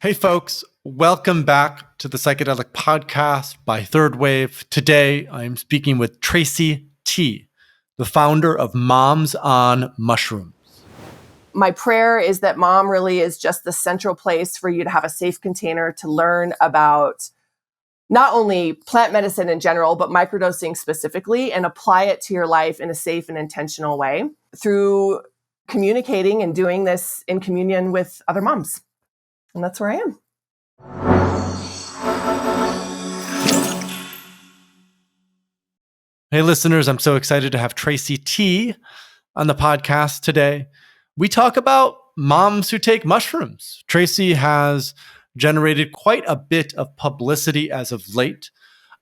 Hey folks, welcome back to the Psychedelic Podcast by Third Wave. Today I'm speaking with Tracey Tee, the founder of Moms on Mushrooms. My prayer is that mom really is just the central place for you to have a safe container to learn about not only plant medicine in general, but microdosing specifically, and apply it to your life in a safe and intentional way through communicating and doing this in communion with other moms. And that's where I am. Hey listeners, I'm so excited to have Tracey Tee on the podcast today. We talk about moms who take mushrooms. Tracey has generated quite a bit of publicity as of late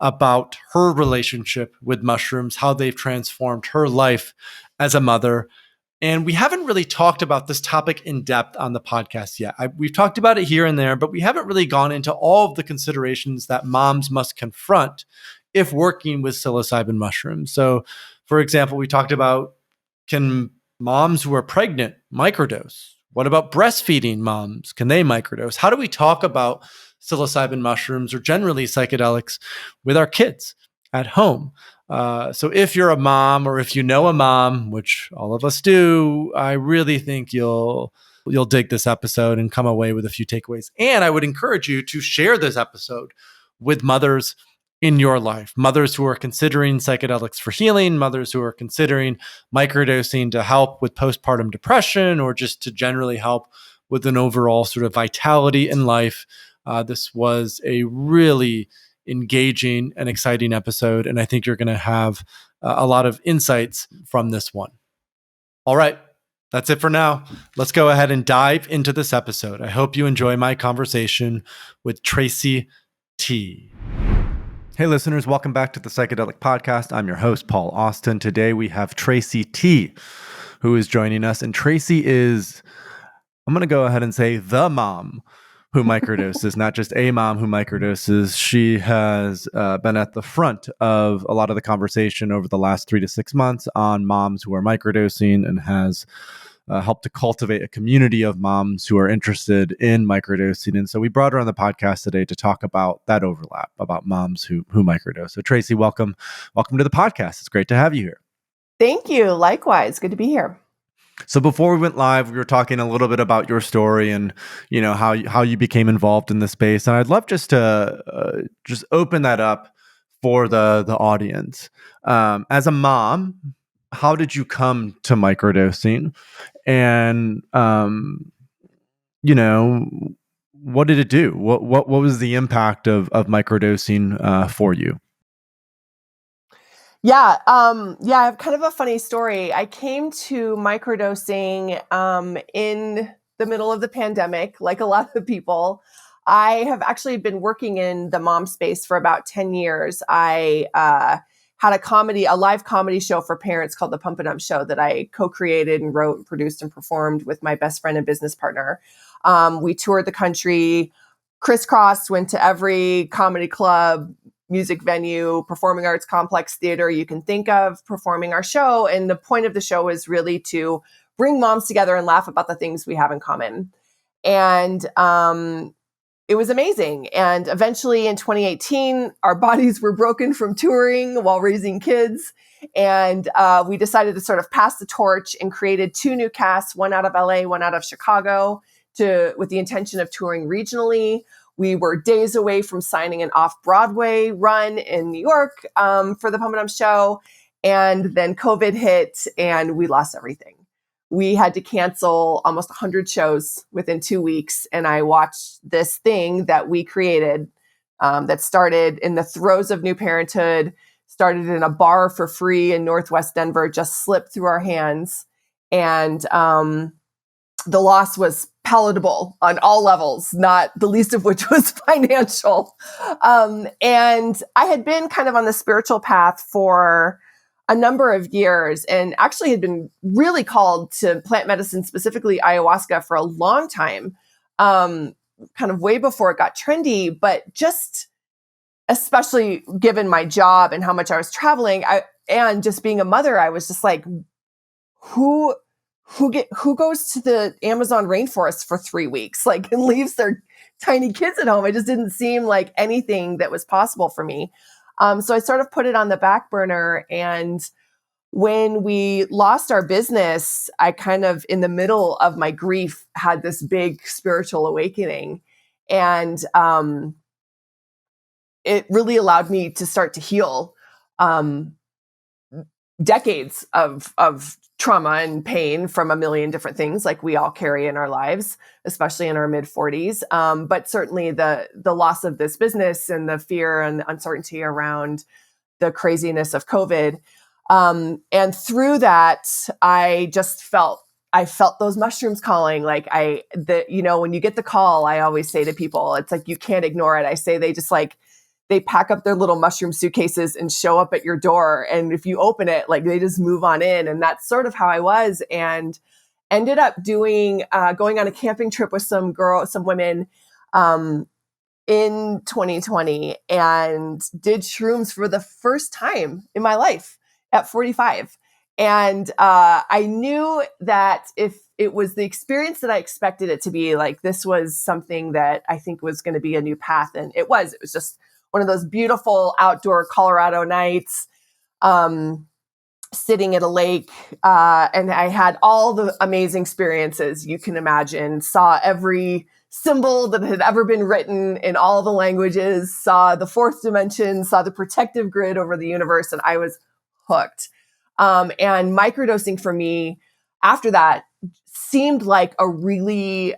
about her relationship with mushrooms, how they've transformed her life as a mother. And we haven't really talked about this topic in depth on the podcast yet. We've talked about it here and there, but we haven't really gone into all of the considerations that moms must confront if working with psilocybin mushrooms. So, for example, we talked about, can moms who are pregnant microdose? What about breastfeeding moms? Can they microdose? How do we talk about psilocybin mushrooms or generally psychedelics with our kids at home? So if you're a mom or if you know a mom, which all of us do, I really think you'll dig this episode and come away with a few takeaways. And I would encourage you to share this episode with mothers in your life, mothers who are considering psychedelics for healing, mothers who are considering microdosing to help with postpartum depression or just to generally help with an overall sort of vitality in life. This was a really engaging and exciting episode, and I think you're going to have a lot of insights from this one. All right, that's it for now. Let's go ahead and dive into this episode. I hope you enjoy my conversation with Tracey Tee. Hey listeners, welcome back to the Psychedelic Podcast. I'm your host, Paul Austin. Today we have Tracey Tee, who is joining us, and Tracey is, I'm going to go ahead and say, the mom who microdoses, not just a mom who microdoses. She has been at the front of a lot of the conversation over the last 3 to 6 months on moms who are microdosing and has helped to cultivate a community of moms who are interested in microdosing. And so we brought her on the podcast today to talk about that overlap, about moms who microdose. So Tracey, welcome to the podcast. It's great to have you here. Thank you. Likewise. Good to be here. So before we went live, we were talking a little bit about your story and, you know, how you became involved in this space. And I'd love just to just open that up for the audience. As a mom, how did you come to microdosing? And, you know, what did it do? What was the impact of microdosing for you? Yeah, I have kind of a funny story. I came to microdosing in the middle of the pandemic, like a lot of people. I have actually been working in the mom space for about 10 years. I had a live comedy show for parents called the M.O.M show that I co-created and wrote and produced and performed with my best friend and business partner. We toured the country, crisscrossed, went to every comedy club, music venue, performing arts complex theater you can think of, performing our show. And the point of the show is really to bring moms together and laugh about the things we have in common. And it was amazing. And eventually in 2018, our bodies were broken from touring while raising kids. And we decided to sort of pass the torch and created 2 new casts, one out of LA, one out of Chicago, with the intention of touring regionally. We were days away from signing an off-Broadway run in New York for the M.O.M show. And then COVID hit and we lost everything. We had to cancel almost 100 shows within 2 weeks. And I watched this thing that we created that started in the throes of new parenthood, started in a bar for free in Northwest Denver, just slipped through our hands. And the loss was palatable on all levels, not the least of which was financial. And I had been kind of on the spiritual path for a number of years and actually had been really called to plant medicine, specifically ayahuasca, for a long time, kind of way before it got trendy, but just especially given my job and how much I was traveling and just being a mother, I was just like, who goes to the Amazon rainforest for 3 weeks, like, and leaves their tiny kids at home. It just didn't seem like anything that was possible for me. So I sort of put it on the back burner. And when we lost our business, I kind of, in the middle of my grief, had this big spiritual awakening. And it really allowed me to start to heal decades of trauma and pain from a million different things like we all carry in our lives, especially in our mid 40s. But certainly the loss of this business and the fear and uncertainty around the craziness of COVID. And through that, I felt those mushrooms calling. Like when you get the call, I always say to people, it's like, you can't ignore it. I say they pack up their little mushroom suitcases and show up at your door. And if you open it, like they just move on in. And that's sort of how I was, and ended up going on a camping trip with some women, in 2020, and did shrooms for the first time in my life at 45. And I knew that if it was the experience that I expected it to be, like this was something that I think was going to be a new path. And it was just one of those beautiful outdoor Colorado nights, sitting at a lake. And I had all the amazing experiences you can imagine, saw every symbol that had ever been written in all the languages, saw the fourth dimension, saw the protective grid over the universe, and I was hooked. And microdosing for me after that seemed like a really,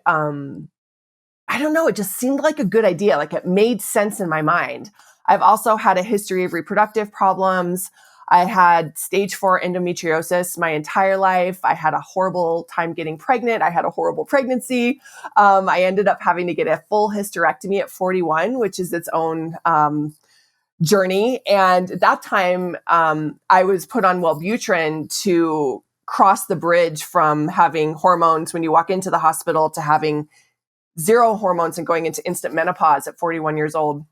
it just seemed like a good idea. Like it made sense in my mind. I've also had a history of reproductive problems. I had stage 4 endometriosis my entire life. I had a horrible time getting pregnant. I had a horrible pregnancy. I ended up having to get a full hysterectomy at 41, which is its own journey. And at that time, I was put on Wellbutrin to cross the bridge from having hormones when you walk into the hospital to having zero hormones and going into instant menopause at 41 years old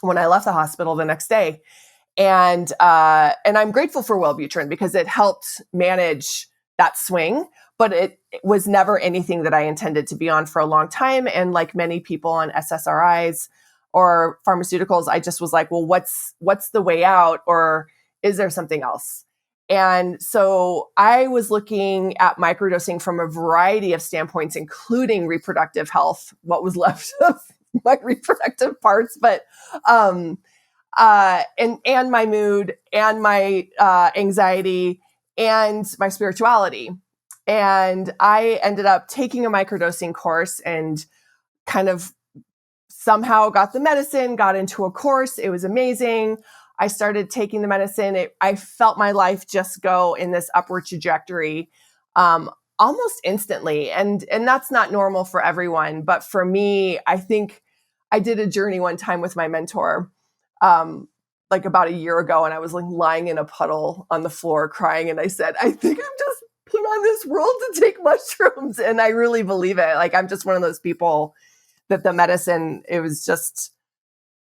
when I left the hospital the next day. And I'm grateful for Wellbutrin because it helped manage that swing, but it was never anything that I intended to be on for a long time. And like many people on SSRIs or pharmaceuticals, I just was like, well, what's the way out, or is there something else? And so I was looking at microdosing from a variety of standpoints, including reproductive health, what was left of my reproductive parts, but and my mood and my anxiety and my spirituality. And I ended up taking a microdosing course and kind of somehow got the medicine, got into a course. It was amazing. I started taking the medicine. I felt my life just go in this upward trajectory almost instantly. And that's not normal for everyone. But for me, I think I did a journey one time with my mentor like about a year ago, and I was like lying in a puddle on the floor crying. And I said, I think I'm just put on this world to take mushrooms. And I really believe it. Like, I'm just one of those people that the medicine,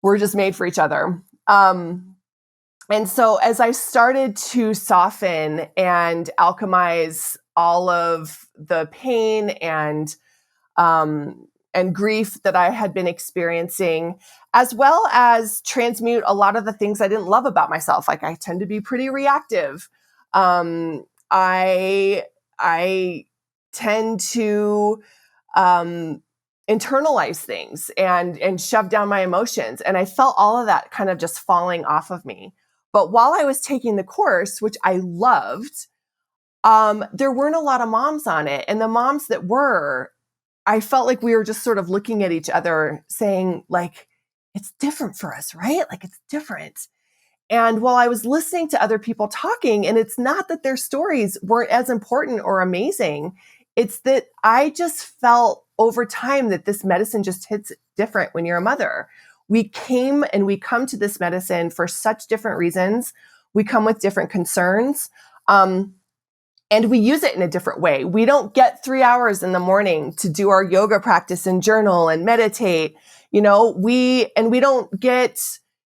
we're just made for each other. And so as I started to soften and alchemize all of the pain and grief that I had been experiencing, as well as transmute a lot of the things I didn't love about myself. Like, I tend to be pretty reactive. I tend to internalize things and shove down my emotions. And I felt all of that kind of just falling off of me. But while I was taking the course, which I loved, there weren't a lot of moms on it. And the moms that were, I felt like we were just sort of looking at each other saying, like, it's different for us, right? Like, it's different. And while I was listening to other people talking, and it's not that their stories weren't as important or amazing, it's that I just felt over time that this medicine just hits different when you're a mother. We come to this medicine for such different reasons. We come with different concerns. And we use it in a different way. We don't get 3 hours in the morning to do our yoga practice and journal and meditate. We don't get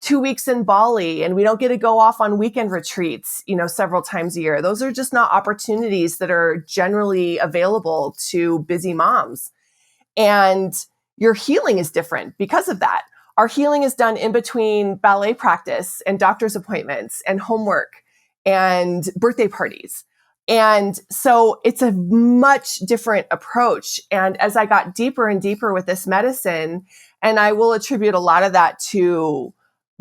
2 weeks in Bali, and we don't get to go off on weekend retreats, several times a year. Those are just not opportunities that are generally available to busy moms. And your healing is different because of that. Our healing is done in between ballet practice and doctor's appointments and homework and birthday parties. And so it's a much different approach. And as I got deeper and deeper with this medicine, and I will attribute a lot of that to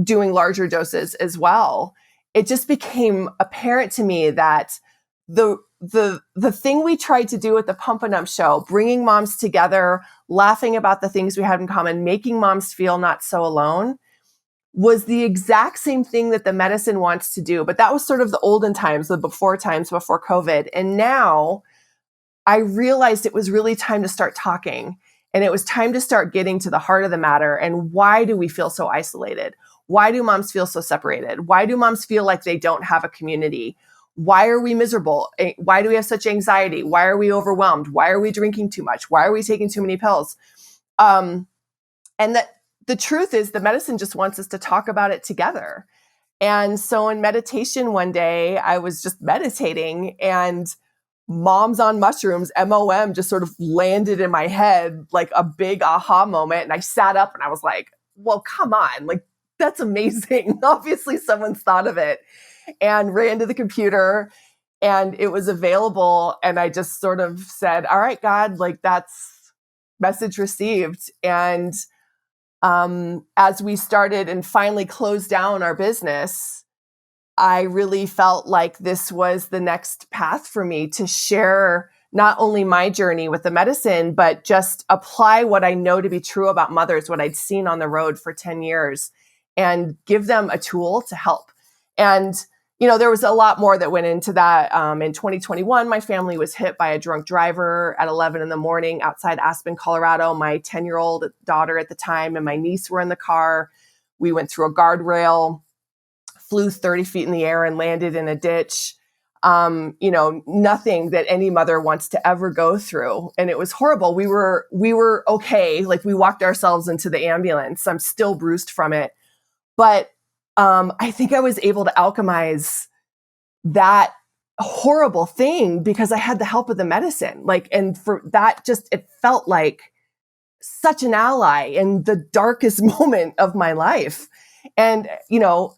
doing larger doses as well, it just became apparent to me that the thing we tried to do with the Pump and Ump show, bringing moms together, laughing about the things we had in common, making moms feel not so alone, was the exact same thing that the medicine wants to do. But that was sort of the olden times, the before times, before COVID. And now I realized it was really time to start talking. And it was time to start getting to the heart of the matter. And why do we feel so isolated? Why do moms feel so separated? Why do moms feel like they don't have a community? Why are we miserable? Why do we have such anxiety? Why are we overwhelmed? Why are we drinking too much? Why are we taking too many pills? And that the truth is the medicine just wants us to talk about it together. And so in meditation one day, I was just meditating and moms on mushrooms, M.O.M, just sort of landed in my head like a big aha moment. And I sat up and I was like, well, come on, like, that's amazing. Obviously someone's thought of it, and ran to the computer and it was available. And I just sort of said, all right, God, like, that's message received. And as we started and finally closed down our business, I really felt like this was the next path for me to share not only my journey with the medicine, but just apply what I know to be true about mothers, what I'd seen on the road for 10 years, and give them a tool to help. And, you know, there was a lot more that went into that. In 2021, my family was hit by a drunk driver at 11 in the morning outside Aspen, Colorado. My 10-year-old daughter at the time and my niece were in the car. We went through a guardrail, flew 30 feet in the air and landed in a ditch. You know, nothing that any mother wants to ever go through. And it was horrible. We were okay. Like, we walked ourselves into the ambulance. I'm still bruised from it. But I think I was able to alchemize that horrible thing because I had the help of the medicine. Like, and for that, just, it felt like such an ally in the darkest moment of my life. And, you know,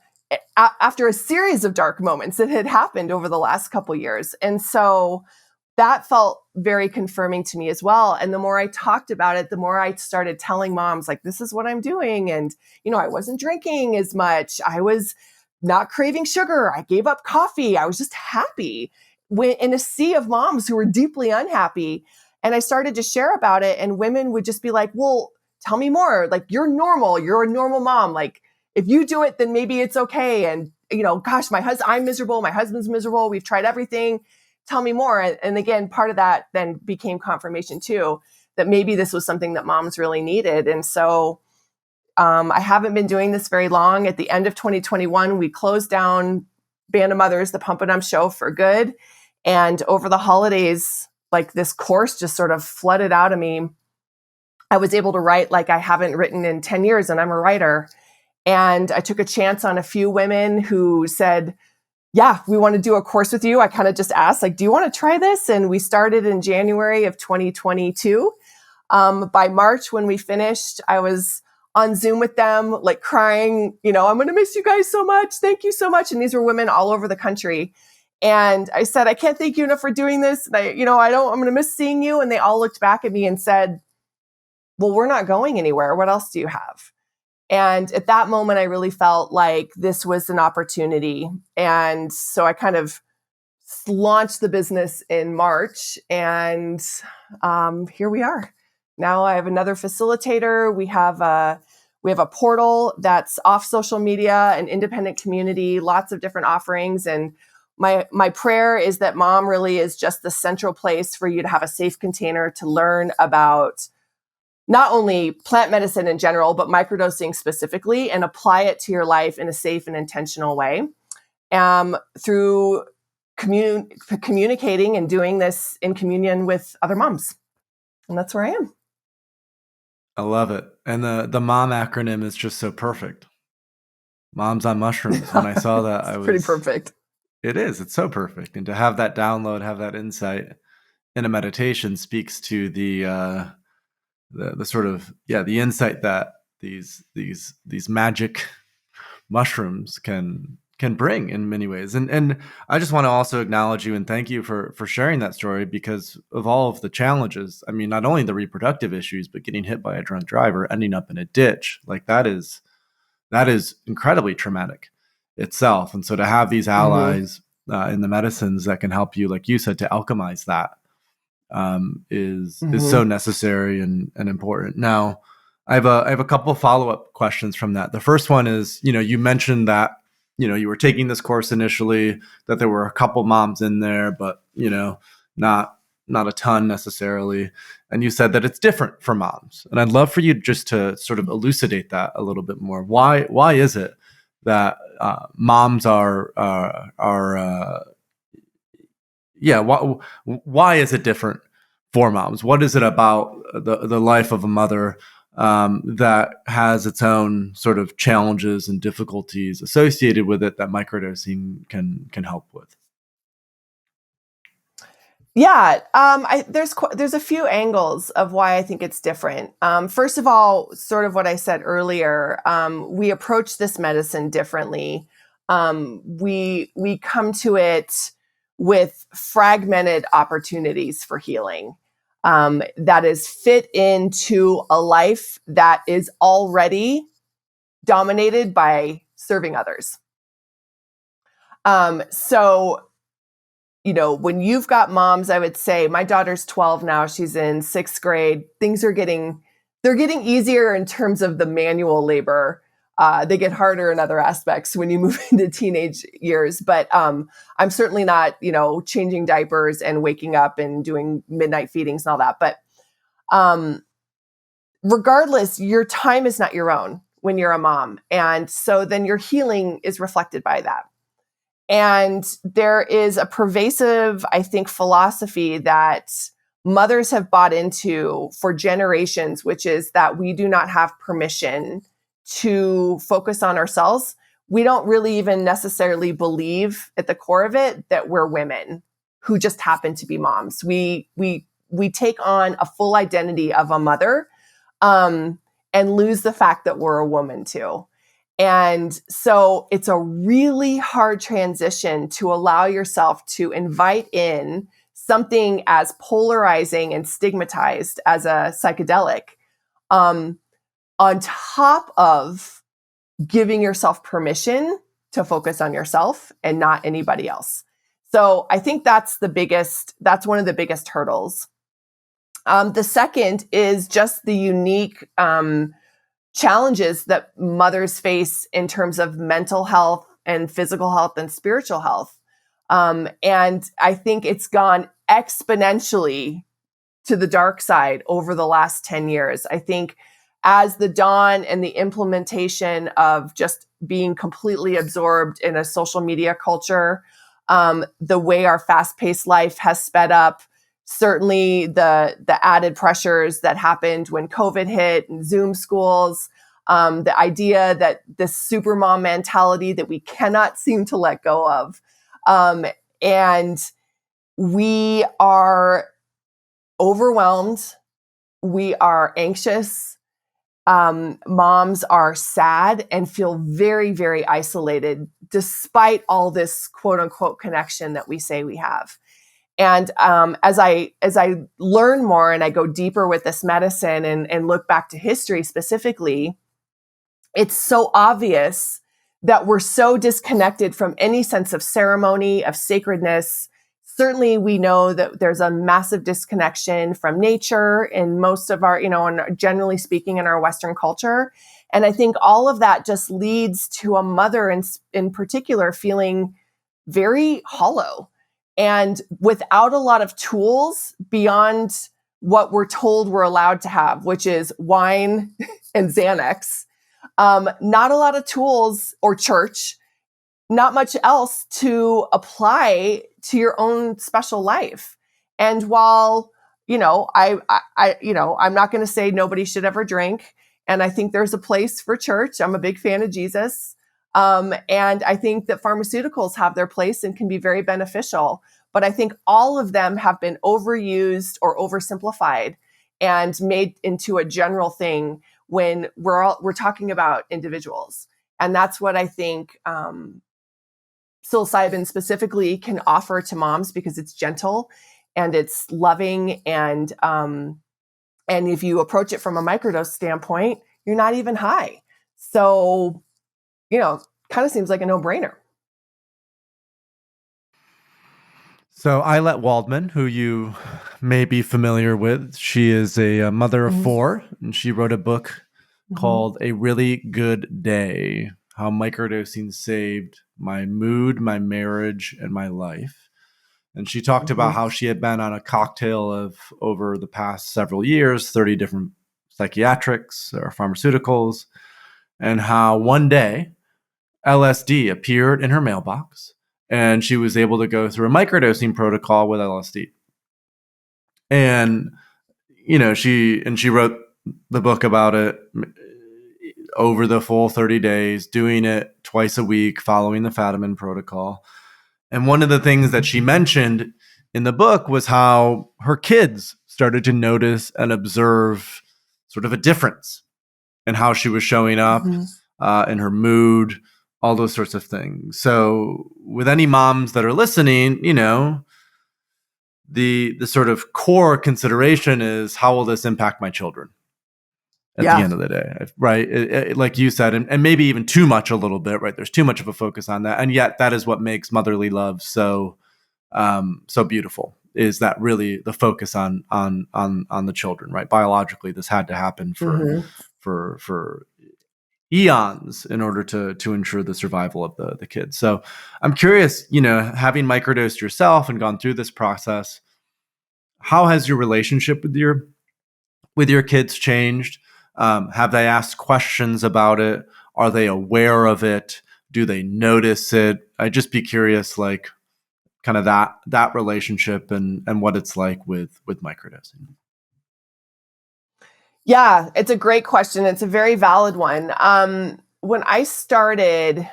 after a series of dark moments that had happened over the last couple of years. And so that felt very confirming to me as well. And the more I talked about it, the more I started telling moms, like, this is what I'm doing. And, you know, I wasn't drinking as much. I was not craving sugar. I gave up coffee. I was just happy in a sea of moms who were deeply unhappy. And I started to share about it. And women would just be like, well, tell me more. Like, you're normal. You're a normal mom. Like, if you do it, then maybe it's okay. And, you know, gosh, I'm miserable. My husband's miserable. We've tried everything. Tell me more. And again, part of that then became confirmation too, that maybe this was something that moms really needed. And so I haven't been doing this very long. At the end of 2021, we closed down Band of Mothers, the Pump and Ump show, for good. And over the holidays, like, this course just sort of flooded out of me. I was able to write like I haven't written in 10 years, and I'm a writer. And I took a chance on a few women who said, yeah, we want to do a course with you. I kind of just asked, like, do you want to try this? And we started in January of 2022. By March, when we finished, I was on Zoom with them, like, crying, you know, I'm going to miss you guys so much. Thank you so much. And these were women all over the country. And I said, I can't thank you enough for doing this. And I'm going to miss seeing you. And they all looked back at me and said, well, we're not going anywhere. What else do you have? And at that moment, I really felt like this was an opportunity. And so I kind of launched the business in March, and here we are. Now I have another facilitator. We have a portal that's off social media, an independent community, lots of different offerings. And my prayer is that Mom really is just the central place for you to have a safe container to learn about not only plant medicine in general, but microdosing specifically, and apply it to your life in a safe and intentional way through communicating and doing this in communion with other moms. And that's where I am. I love it. And the MOM acronym is just so perfect. Moms on mushrooms. When I saw that, I was pretty perfect. It is. It's so perfect. And to have that download, have that insight in a meditation speaks to the the sort of, the insight that these magic mushrooms can bring in many ways. And I just want to also acknowledge you and thank you for sharing that story, because of all of the challenges. I mean, not only the reproductive issues, but getting hit by a drunk driver, ending up in a ditch, like that is incredibly traumatic itself. And so to have these allies in the medicines that can help you, like you said, to alchemize that is so necessary and important. Now, I have a couple of follow-up questions from that. The first one is, you mentioned that, you were taking this course initially, that there were a couple moms in there, but, not a ton necessarily. And you said that it's different for moms. And I'd love for you just to sort of elucidate that a little bit more. Why is it that moms why is it different for moms? What is it about the life of a mother that has its own sort of challenges and difficulties associated with it that microdosing can help with? Yeah, there's a few angles of why I think it's different. First of all, sort of what I said earlier, we approach this medicine differently. We come to it with fragmented opportunities for healing that is fit into a life that is already dominated by serving others. So, when you've got moms, I would say my daughter's 12 now, she's in 6th grade. Things are getting easier in terms of the manual labor. They get harder in other aspects when you move into teenage years. But I'm certainly not, changing diapers and waking up and doing midnight feedings and all that. But regardless, your time is not your own when you're a mom. And so then your healing is reflected by that. And there is a pervasive, I think, philosophy that mothers have bought into for generations, which is that we do not have permission to focus on ourselves. We don't really even necessarily believe at the core of it that we're women who just happen to be moms. We take on a full identity of a mother and lose the fact that we're a woman too. And so it's a really hard transition to allow yourself to invite in something as polarizing and stigmatized as a psychedelic, on top of giving yourself permission to focus on yourself and not anybody else. So I think that's one of the biggest hurdles. The second is just the unique challenges that mothers face in terms of mental health and physical health and spiritual health. And I think it's gone exponentially to the dark side over the last 10 years. I think as the dawn and the implementation of just being completely absorbed in a social media culture, the way our fast-paced life has sped up, certainly the added pressures that happened when COVID hit and Zoom schools, the idea that this supermom mentality that we cannot seem to let go of. And we are overwhelmed. We are anxious. Moms are sad and feel very, very isolated despite all this quote unquote connection that we say we have. And as I learn more and I go deeper with this medicine and look back to history specifically, it's so obvious that we're so disconnected from any sense of ceremony, of sacredness. Certainly, we know that there's a massive disconnection from nature in most of our, and generally speaking, in our Western culture. And I think all of that just leads to a mother in particular feeling very hollow and without a lot of tools beyond what we're told we're allowed to have, which is wine and Xanax. Not a lot of tools or church, not much else to apply to your own special life. And while, I'm not going to say nobody should ever drink. And I think there's a place for church. I'm a big fan of Jesus. And I think that pharmaceuticals have their place and can be very beneficial. But I think all of them have been overused or oversimplified. and made into a general thing when we're talking about individuals. And that's what I think psilocybin specifically can offer to moms, because it's gentle and it's loving. And if you approach it from a microdose standpoint, you're not even high. So, kind of seems like a no-brainer. So Eilette Waldman, who you may be familiar with, she is a mother of four, and she wrote a book called A Really Good Day: How Microdosing Saved My Mood, My Marriage, and My Life. And she talked about how she had been on a cocktail of, over the past several years, 30 different psychiatrics or pharmaceuticals, and how one day LSD appeared in her mailbox and she was able to go through a microdosing protocol with LSD. And, she wrote the book about it over the full 30 days, doing it twice a week, following the Fadiman protocol. And one of the things that she mentioned in the book was how her kids started to notice and observe sort of a difference in how she was showing up, in her mood, all those sorts of things. So with any moms that are listening, the sort of core consideration is, how will this impact my children at the end of the day, right? Like you said, and maybe even too much a little bit, right? There's too much of a focus on that. And yet that is what makes motherly love so beautiful, is that really the focus on the children, right? Biologically, this had to happen for eons in order to ensure the survival of the kids. So I'm curious, having microdosed yourself and gone through this process, how has your relationship with your kids changed? Have they asked questions about it? Are they aware of it? Do they notice it? I'd just be curious, like, kind of that relationship and what it's like with microdosing. Yeah, it's a great question. It's a very valid one. When I started,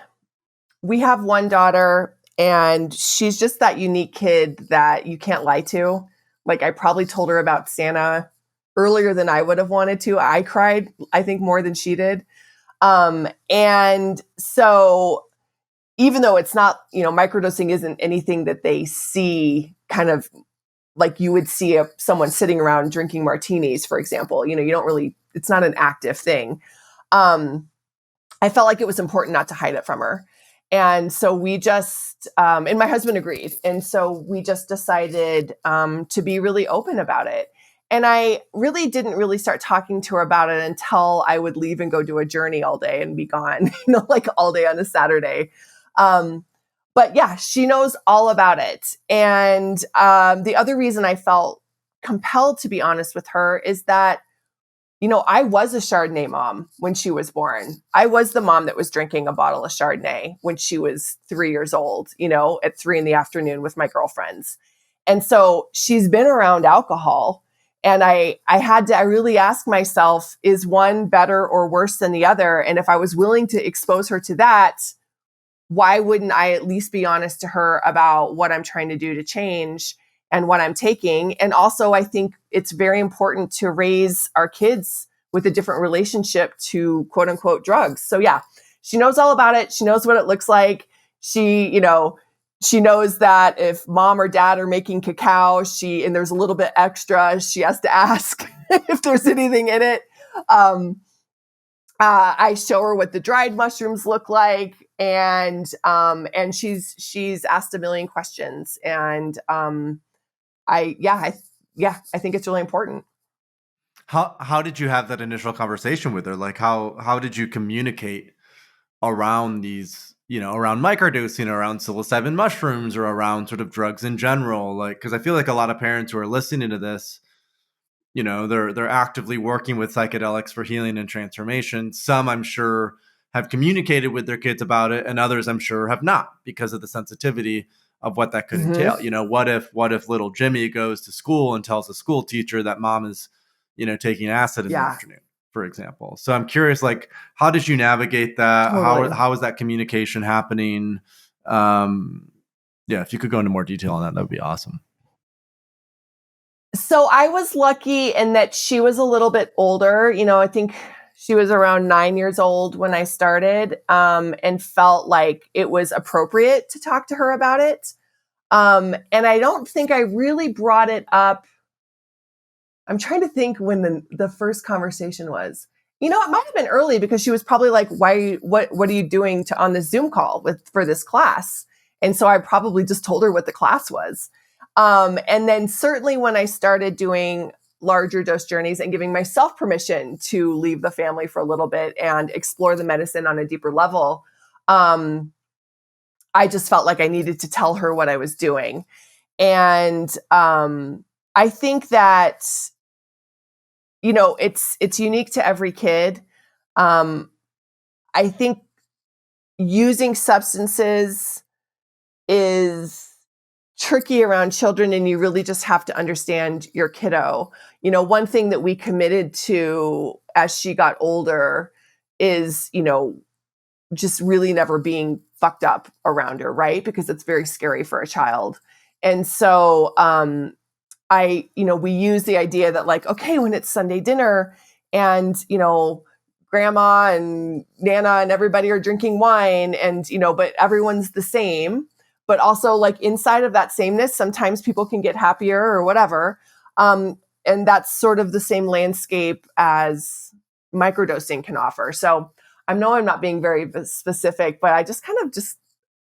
we have one daughter, and she's just that unique kid that you can't lie to. Like, I probably told her about Santa earlier than I would have wanted to. I cried, I think, more than she did. And so even though it's not, microdosing isn't anything that they see kind of like you would see someone sitting around drinking martinis, for example, you don't really, it's not an active thing. I felt like it was important not to hide it from her. And so we just, and my husband agreed. And so we just decided to be really open about it. And I really didn't really start talking to her about it until I would leave and go do a journey all day and be gone, like all day on a Saturday. But yeah, she knows all about it. And the other reason I felt compelled to be honest with her is that, I was a Chardonnay mom when she was born. I was the mom that was drinking a bottle of Chardonnay when she was 3 years old, at 3 p.m. with my girlfriends. And so she's been around alcohol. And I really ask myself, is one better or worse than the other? And if I was willing to expose her to that, why wouldn't I at least be honest to her about what I'm trying to do to change and what I'm taking? And also, I think it's very important to raise our kids with a different relationship to quote unquote drugs. So yeah, she knows all about it. She knows what it looks like. She knows that if mom or dad are making cacao, and there's a little bit extra, she has to ask if there's anything in it. I show her what the dried mushrooms look like, and she's asked a million questions, and I think it's really important. How did you have that initial conversation with her? Like, how did you communicate around these, around microdosing, around psilocybin mushrooms, or around sort of drugs in general? Like, because I feel like a lot of parents who are listening to this, they're actively working with psychedelics for healing and transformation. Some, I'm sure, have communicated with their kids about it, and others, I'm sure, have not, because of the sensitivity of what that could entail. What if little Jimmy goes to school and tells the school teacher that mom is, taking acid in the afternoon, for example? So I'm curious, like, how did you navigate that? Totally. How is that communication happening? If you could go into more detail on that, that would be awesome. So I was lucky in that she was a little bit older. I think she was around 9 years old when I started, and felt like it was appropriate to talk to her about it. And I don't think I really brought it up. I'm trying to think when the first conversation was. It might have been early because she was probably like, what are you doing on this Zoom call for this class? And so I probably just told her what the class was. And then certainly when I started doing larger dose journeys and giving myself permission to leave the family for a little bit and explore the medicine on a deeper level, I just felt like I needed to tell her what I was doing. And I think that, it's unique to every kid. I think using substances is tricky around children, and you really just have to understand your kiddo. One thing that we committed to as she got older is, just really never being fucked up around her, right? Because it's very scary for a child. And so we use the idea that like, okay, when it's Sunday dinner and, grandma and Nana and everybody are drinking wine and, but everyone's the same. But also like inside of that sameness, sometimes people can get happier or whatever. And that's sort of the same landscape as microdosing can offer. So I know I'm not being very specific, but I just kind of just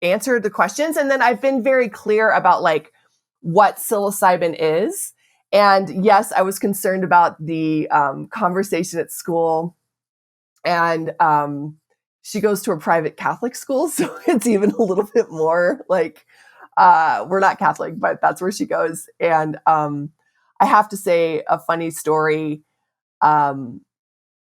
answered the questions. And then I've been very clear about like what psilocybin is. And yes, I was concerned about the conversation at school. And she goes to a private Catholic school. So it's even a little bit more like, we're not Catholic, but that's where she goes. And I have to say a funny story. And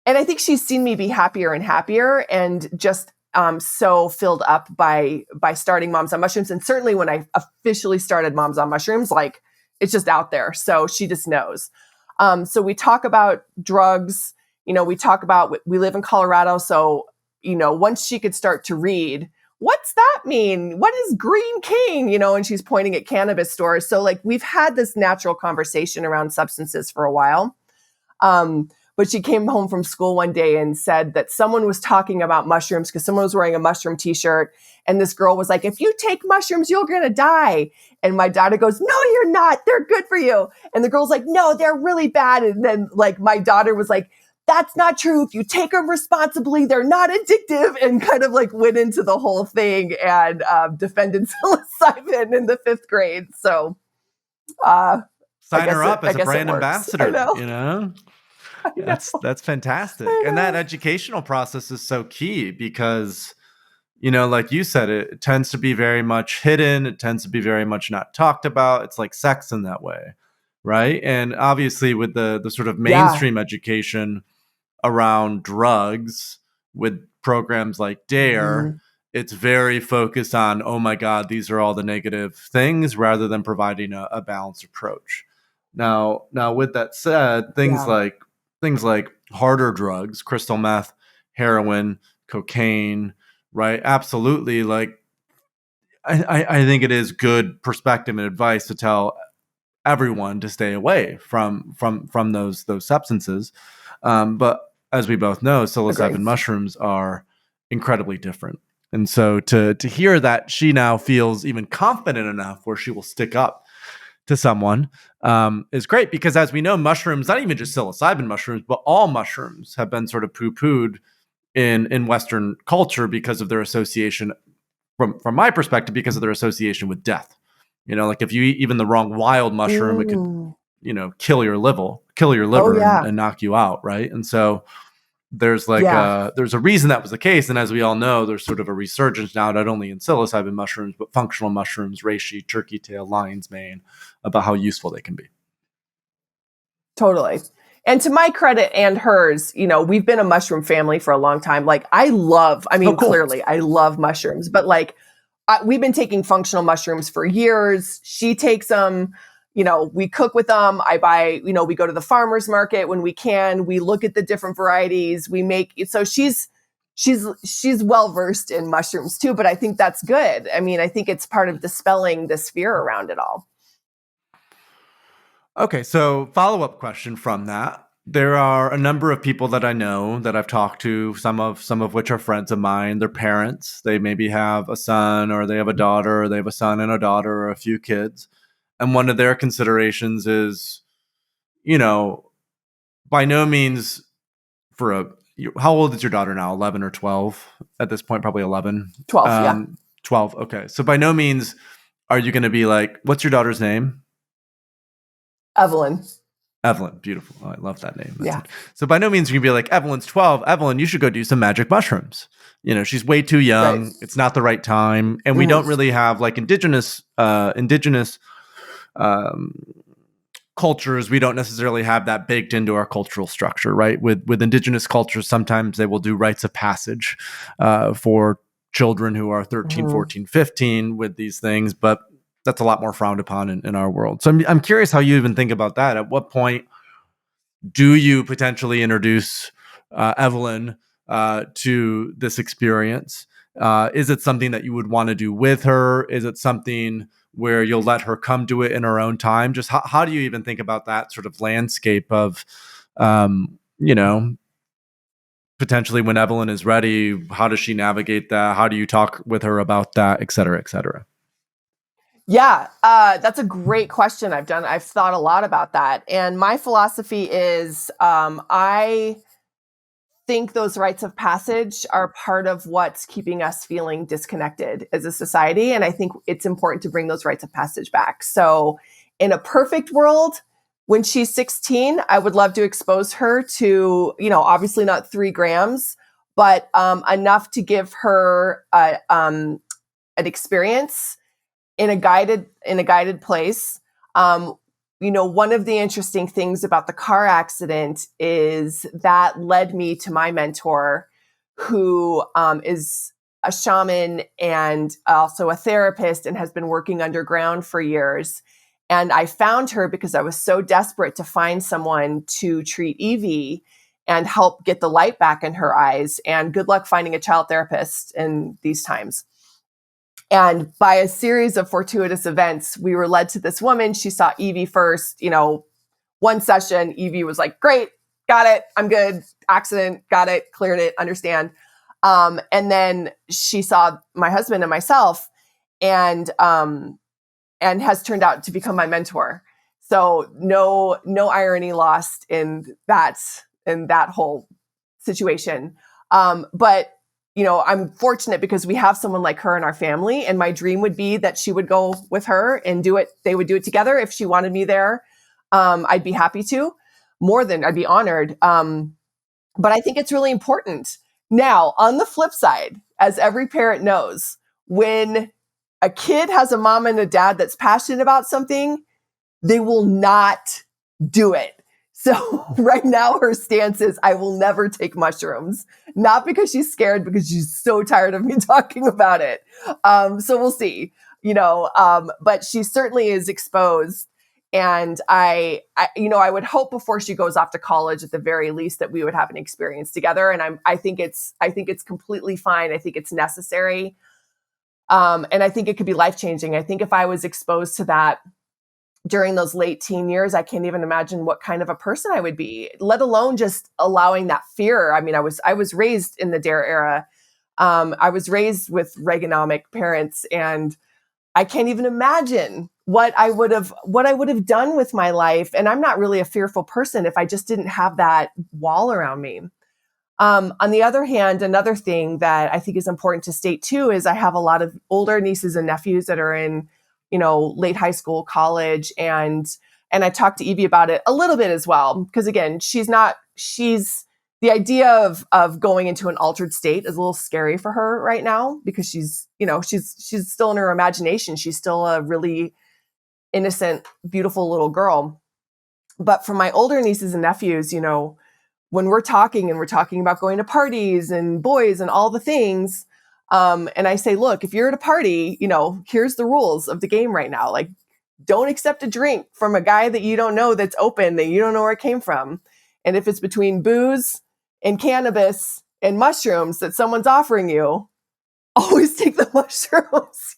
I think she's seen me be happier and happier and just so filled up by starting Moms on Mushrooms. And certainly when I officially started Moms on Mushrooms, like it's just out there. So she just knows. So we talk about drugs, we talk about, we live in Colorado. So, once she could start to read, what's that mean? What is Green King? And she's pointing at cannabis stores. So like we've had this natural conversation around substances for a while. But she came home from school one day and said that someone was talking about mushrooms because someone was wearing a mushroom t-shirt. And this girl was like, if you take mushrooms, you're going to die. And my daughter goes, no, you're not. They're good for you. And the girl's like, no, they're really bad. And then like my daughter was like, that's not true. If you take them responsibly, they're not addictive, and kind of like went into the whole thing and defended psilocybin in the 5th grade. So sign her up as a brand ambassador, That's fantastic. And that educational process is so key because, like you said, it tends to be very much hidden. It tends to be very much not talked about. It's like sex in that way. Right. And obviously with the sort of mainstream education around drugs with programs like DARE, it's very focused on, oh my God, these are all the negative things rather than providing a balanced approach. Now with that said, things like harder drugs, crystal meth, heroin, cocaine, right? Absolutely. Like, I think it is good perspective and advice to tell everyone to stay away from those substances. But as we both know, psilocybin mushrooms are incredibly different. And so to hear that she now feels even confident enough where she will stick up to someone is great, because as we know, mushrooms, not even just psilocybin mushrooms, but all mushrooms have been sort of poo-pooed in Western culture because of their association, from my perspective, because of their association with death. Like if you eat even the wrong wild mushroom, it could, kill your liver and knock you out. Right. And so there's there's a reason that was the case. And as we all know, there's sort of a resurgence now, not only in psilocybin mushrooms, but functional mushrooms, reishi, turkey tail, lion's mane, about how useful they can be. Totally. And to my credit and hers, we've been a mushroom family for a long time. Like clearly I love mushrooms, but like we've been taking functional mushrooms for years. She takes them, we cook with them. I buy, we go to the farmer's market when we can. We look at the different varieties. We make, so she's well-versed in mushrooms too, but I think that's good. I mean, I think it's part of dispelling this fear around it all. Okay, so follow-up question from that. There are a number of people that I know that I've talked to, some of which are friends of mine. They're parents. They maybe have a son or they have a daughter, or they have a son and a daughter or a few kids. And one of their considerations is, you know, by no means how old is your daughter now? 11 or 12 at this point? Probably 11. 12, yeah. 12. Okay. So by no means are you going to be like, what's your daughter's name? Evelyn. Evelyn. Beautiful. Oh, I love that name. That's Yeah. it. So by no means you can be like, Evelyn's 12. Evelyn, you should go do some magic mushrooms. She's way too young. Right. It's not the right time. And we don't really have like indigenous um, cultures. We don't necessarily have that baked into our cultural structure, right? With indigenous cultures, sometimes they will do rites of passage for children who are 13, 14, 15 with these things, but that's a lot more frowned upon in our world. So I'm curious how you even think about that. At what point do you potentially introduce Evelyn to this experience? Is it something that you would want to do with her? Is it something where you'll let her come to it in her own time? Just how do you even think about that sort of landscape of, potentially when Evelyn is ready, how does she navigate that? How do you talk with her about that, et cetera, et cetera? Yeah, that's a great question. I've thought a lot about that. And my philosophy is I think those rites of passage are part of what's keeping us feeling disconnected as a society. And I think it's important to bring those rites of passage back. So in a perfect world, when she's 16, I would love to expose her to, obviously not 3 grams, but enough to give her an experience in a guided place. One of the interesting things about the car accident is that led me to my mentor, who is a shaman and also a therapist and has been working underground for years. And I found her because I was so desperate to find someone to treat Evie and help get the light back in her eyes. And good luck finding a child therapist in these times. And by a series of fortuitous events, we were led to this woman. She saw Evie first, one session. Evie was like, great, got it. I'm good. Accident, got it, cleared it, understand. And then she saw my husband and myself and has turned out to become my mentor. So no irony lost in that whole situation. But I'm fortunate because we have someone like her in our family, and my dream would be that she would go with her and do it. They would do it together. If she wanted me there, I'd be happy to. I'd be honored. But I think it's really important. Now, on the flip side, as every parent knows, when a kid has a mom and a dad that's passionate about something, they will not do it. So right now her stance is, I will never take mushrooms, not because she's scared, because she's so tired of me talking about it. So we'll see, but she certainly is exposed. And I would hope before she goes off to college, at the very least, that we would have an experience together. And I think it's completely fine. I think it's necessary. And I think it could be life-changing. I think if I was exposed to that during those late teen years, I can't even imagine what kind of a person I would be, let alone just allowing that fear. I mean, I was raised in the DARE era. I was raised with Reaganomic parents, and I can't even imagine what I would have done with my life. And I'm not really a fearful person if I just didn't have that wall around me. On the other hand, another thing that I think is important to state too is I have a lot of older nieces and nephews that are in late high school, college. And I talked to Evie about it a little bit as well. Because again, the idea of going into an altered state is a little scary for her right now, because she's still in her imagination. She's still a really innocent, beautiful little girl. But for my older nieces and nephews, when we're talking about going to parties and boys and all the things, and I say, look, if you're at a party, here's the rules of the game right now. Like, don't accept a drink from a guy that you don't know, that's open, that you don't know where it came from. And if it's between booze and cannabis and mushrooms that someone's offering you, always take the mushrooms,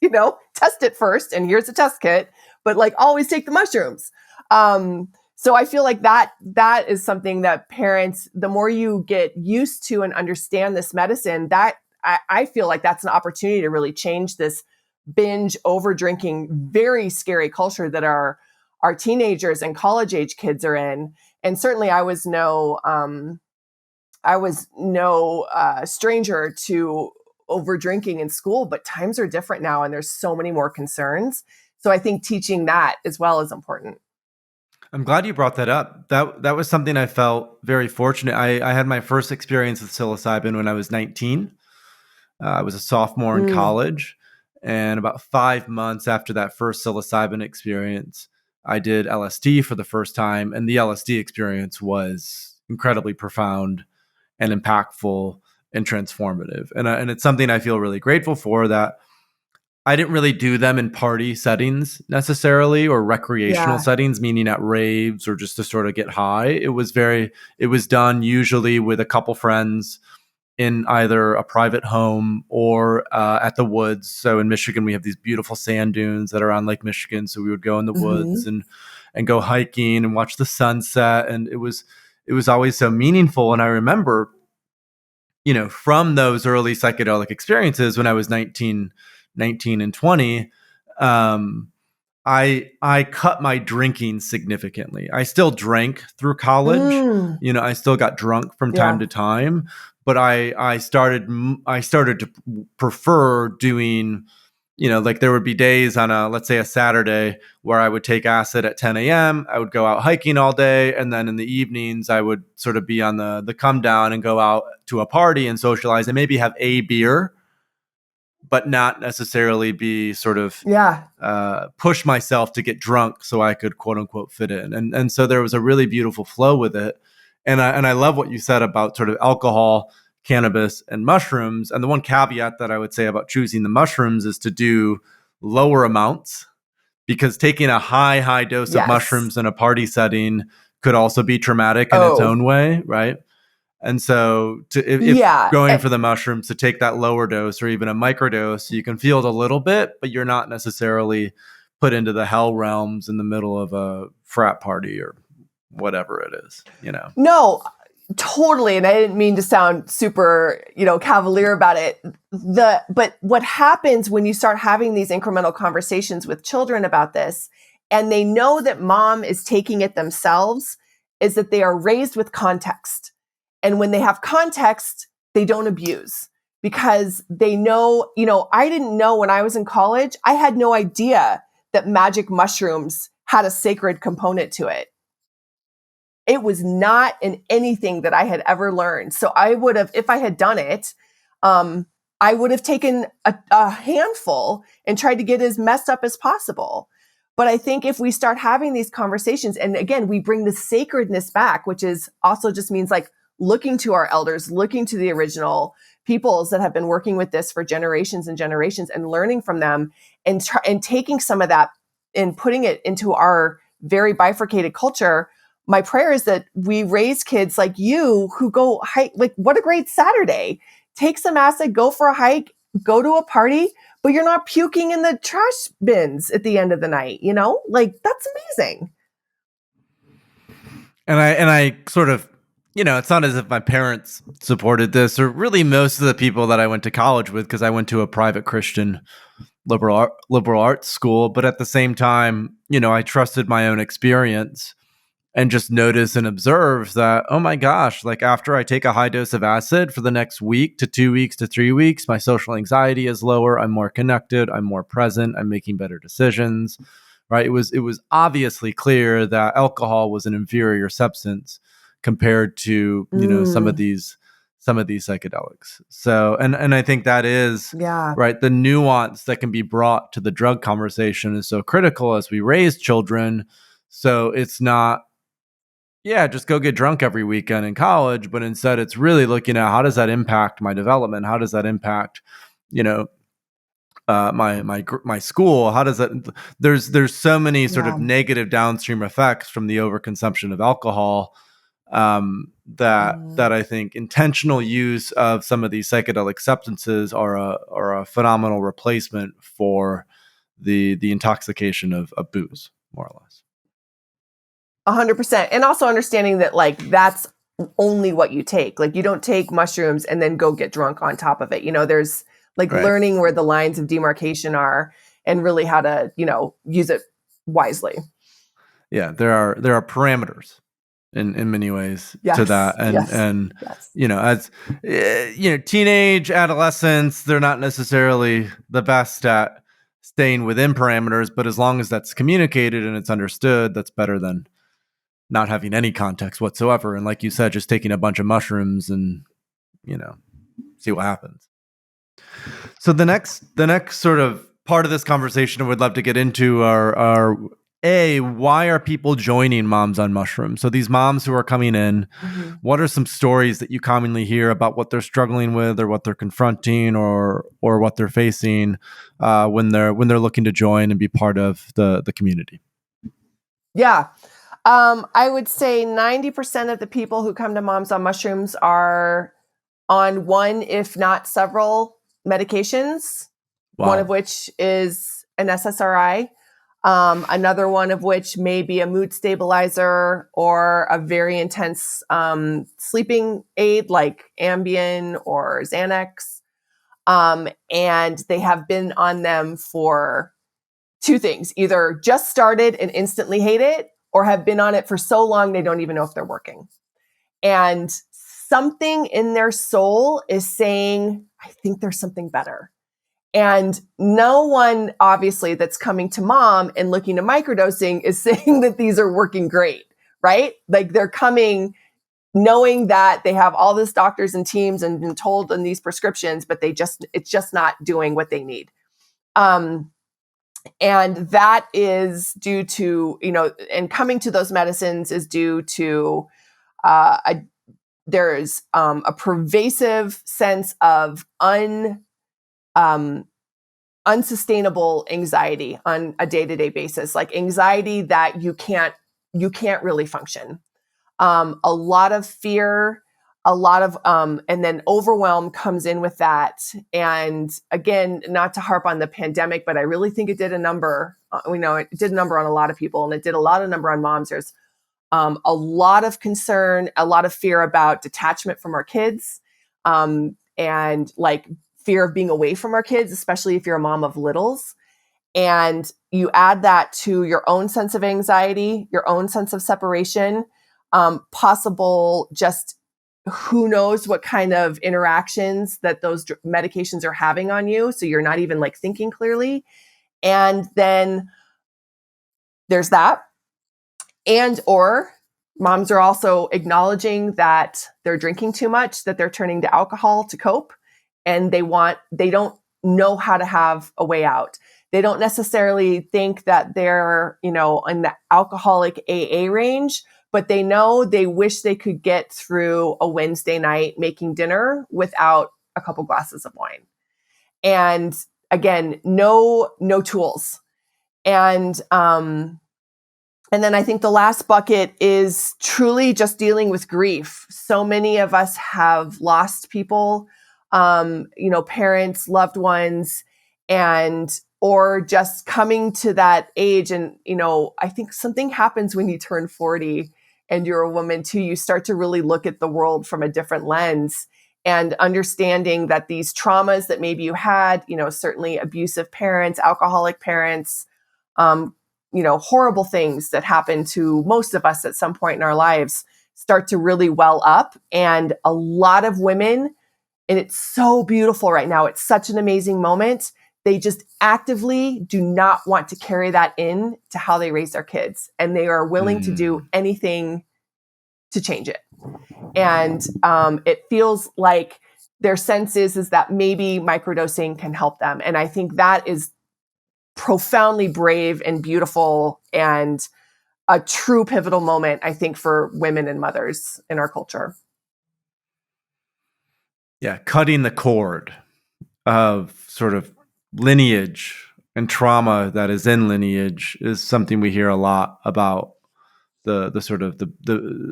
test it first. And here's a test kit, but always take the mushrooms. So I feel like that is something that parents, the more you get used to and understand this medicine, that I feel like that's an opportunity to really change this binge over drinking, very scary culture that our teenagers and college age kids are in. And certainly I was no stranger to over drinking in school, but times are different now and there's so many more concerns. So I think teaching that as well is important. I'm glad you brought that up. That was something I felt very fortunate. I had my first experience with psilocybin when I was 19. I was a sophomore in Mm, college, and about 5 months after that first psilocybin experience, I did LSD for the first time, and the LSD experience was incredibly profound and impactful and transformative. And it's something I feel really grateful for, that I didn't really do them in party settings necessarily, or recreational yeah. settings, meaning at raves or just to sort of get high. It was done usually with a couple friends in either a private home or at the woods. So in Michigan, we have these beautiful sand dunes that are on Lake Michigan. So we would go in the woods Hmm. and go hiking and watch the sunset. And it was always so meaningful. And I remember, from those early psychedelic experiences when I was 19 and 20, um, I cut my drinking significantly. I still drank through college. Mm, I still got drunk from time yeah. to time, but I started to prefer doing, like there would be days on let's say a Saturday, where I would take acid at 10 a.m. I would go out hiking all day, and then in the evenings I would sort of be on the come down and go out to a party and socialize and maybe have a beer, but not necessarily be sort of Yeah. push myself to get drunk so I could quote unquote fit in. And so there was a really beautiful flow with it. And I love what you said about sort of alcohol, cannabis, and mushrooms. And the one caveat that I would say about choosing the mushrooms is to do lower amounts, because taking a high dose of Yes. mushrooms in a party setting could also be traumatic in its Oh, own way, right? And so, if yeah. going for the mushrooms, to take that lower dose or even a microdose, you can feel it a little bit, but you're not necessarily put into the hell realms in the middle of a frat party or whatever it is. No, totally. And I didn't mean to sound super, cavalier about it. But what happens when you start having these incremental conversations with children about this, and they know that mom is taking it themselves, is that they are raised with context. And when they have context, they don't abuse because they know, I didn't know when I was in college, I had no idea that magic mushrooms had a sacred component to it. It was not in anything that I had ever learned. So I would have, if I had done it, I would have taken a handful and tried to get as messed up as possible. But I think if we start having these conversations, and again, we bring the sacredness back, which is also just means like looking to our elders, looking to the original peoples that have been working with this for generations and generations and learning from them and taking some of that and putting it into our very bifurcated culture. My prayer is that we raise kids like you who go hike. Like, what a great Saturday. Take some acid, go for a hike, go to a party, but you're not puking in the trash bins at the end of the night, Like, that's amazing. And I sort of, it's not as if my parents supported this, or really most of the people that I went to college with, because I went to a private Christian liberal arts school. But at the same time, I trusted my own experience and just notice and observe that, oh my gosh, like after I take a high dose of acid for the next week to 2 weeks to 3 weeks, my social anxiety is lower. I'm more connected. I'm more present. I'm making better decisions. Right. It was obviously clear that alcohol was an inferior substance compared to, Mm, some of these psychedelics. So, and I think that is yeah. right. The nuance that can be brought to the drug conversation is so critical as we raise children. So it's not, yeah, just go get drunk every weekend in college, but instead it's really looking at, how does that impact my development? How does that impact, you know, my school? How does that? There's so many sort of Yeah. negative downstream effects from the overconsumption of alcohol, that Mm. I think intentional use of some of these psychedelic substances are a phenomenal replacement for the intoxication of booze, more or less. 100%. And also understanding that like that's only what you take. Like you don't take mushrooms and then go get drunk on top of it. There's like Right. learning where the lines of demarcation are and really how to, use it wisely. Yeah, there are parameters in many ways to that, and as teenage adolescents, they're not necessarily the best at staying within parameters, but as long as that's communicated and it's understood, that's better than not having any context whatsoever. And like you said, just taking a bunch of mushrooms and see what happens. So the next sort of part of this conversation I would love to get into are why are people joining Moms on Mushrooms? So these moms who are coming in, what are some stories that you commonly hear about what they're struggling with or what they're confronting or what they're facing when they're looking to join and be part of the community? Yeah. I would say 90% of the people who come to Moms on Mushrooms are on one, if not several medications, one of which is an SSRI, another one of which may be a mood stabilizer or a very intense sleeping aid like Ambien or Xanax. And they have been on them for two things, either just started and instantly hate it or have been on it for so long they don't even know if they're working. And something in their soul is saying, I think there's something better. And no one, obviously, that's coming to Mom and looking to microdosing is saying that these are working great, right? Like they're coming knowing that they have all this doctors and teams and been told in these prescriptions, but it's just not doing what they need. And that is due to, and coming to those medicines is due to there's a pervasive sense of unsustainable anxiety on a day-to-day basis, like anxiety that you can't really function. A lot of fear, a lot of, and then overwhelm comes in with that. And again, not to harp on the pandemic, but I really think it did a number. It did a number on a lot of people, and it did a lot of number on moms. There's a lot of concern, a lot of fear about detachment from our kids, and like fear of being away from our kids, especially if you're a mom of littles. And you add that to your own sense of anxiety, your own sense of separation, possible just who knows what kind of interactions that those medications are having on you. So you're not even like thinking clearly. And then there's that. And or moms are also acknowledging that they're drinking too much, that they're turning to alcohol to cope. And they don't know how to have a way out. They don't necessarily think that they're, in the alcoholic AA range, but they know they wish they could get through a Wednesday night making dinner without a couple glasses of wine. And again, no tools. And then I think the last bucket is truly just dealing with grief. So many of us have lost people, parents, loved ones, or just coming to that age. And, I think something happens when you turn 40 and you're a woman too. You start to really look at the world from a different lens and understanding that these traumas that maybe you had, certainly abusive parents, alcoholic parents, horrible things that happen to most of us at some point in our lives start to really well up. And a lot of women, and it's so beautiful right now, it's such an amazing moment, they just actively do not want to carry that in to how they raise their kids. And they are willing to do anything to change it. And it feels like their sense is that maybe microdosing can help them. And I think that is profoundly brave and beautiful and a true pivotal moment, I think, for women and mothers in our culture. Yeah, cutting the cord of sort of lineage and trauma that is in lineage is something we hear a lot about. The sort of the